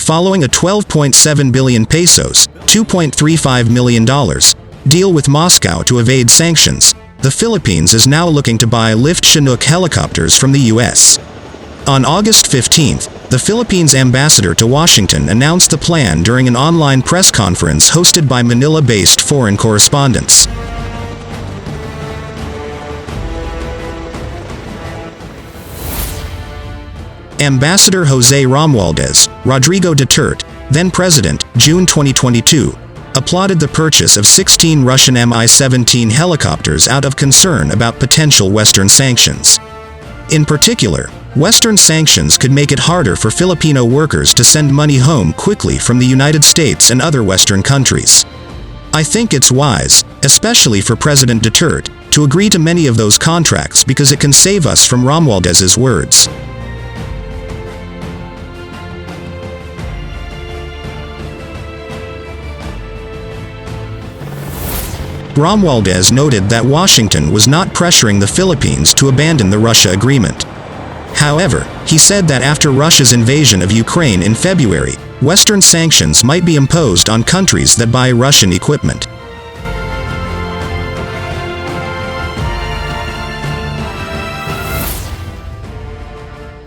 following a 12.7 billion pesos ($2.35 million) deal with Moscow to evade sanctions. The Philippines is now looking to buy US Chinook Helicopters from the US. On August 15th, the Philippines ambassador to Washington announced the plan during an online press conference hosted by Manila-based foreign correspondents. Ambassador Jose Romualdez Rodrigo Duterte, then president, June 2022, applauded the purchase of 16 Russian Mi-17 helicopters out of concern about potential Western sanctions. In particular, Western sanctions could make it harder for Filipino workers to send money home quickly from the United States and other Western countries. I think it's wise, especially for President Duterte, to agree to many of those contracts because it can save us from Romualdez's words. Romualdez noted that Washington was not pressuring the Philippines to abandon the Russia agreement. However, he said that after Russia's invasion of Ukraine in February, Western sanctions might be imposed on countries that buy Russian equipment.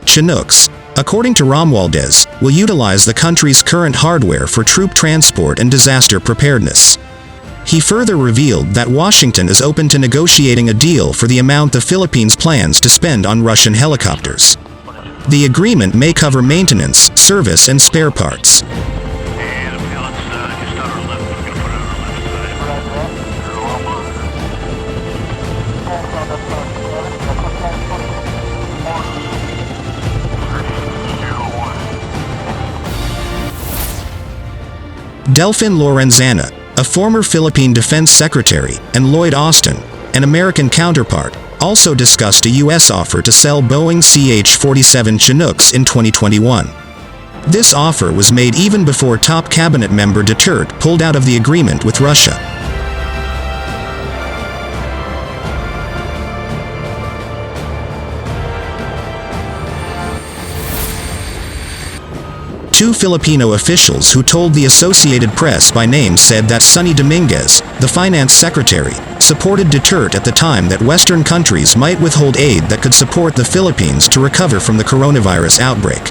Chinooks, according to Romualdez, will utilize the country's current hardware for troop transport and disaster preparedness. He further revealed that Washington is open to negotiating a deal for the amount the Philippines plans to spend on Russian helicopters. The agreement may cover maintenance, service, and spare parts. Delfin Lorenzana, a former Philippine Defense Secretary, and Lloyd Austin, an American counterpart, also discussed a U.S. offer to sell Boeing CH-47 Chinooks in 2021. This offer was made even before top cabinet member Duterte pulled out of the agreement with Russia. Two Filipino officials who told the Associated Press by name said that Sonny Dominguez, the finance secretary, supported Duterte at the time that Western countries might withhold aid that could support the Philippines to recover from the coronavirus outbreak.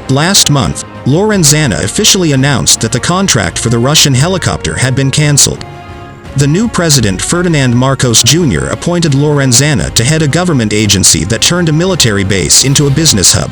Last month, Lorenzana officially announced that the contract for the Russian helicopter had been canceled. The new president Ferdinand Marcos Jr. appointed Lorenzana to head a government agency that turned a military base into a business hub.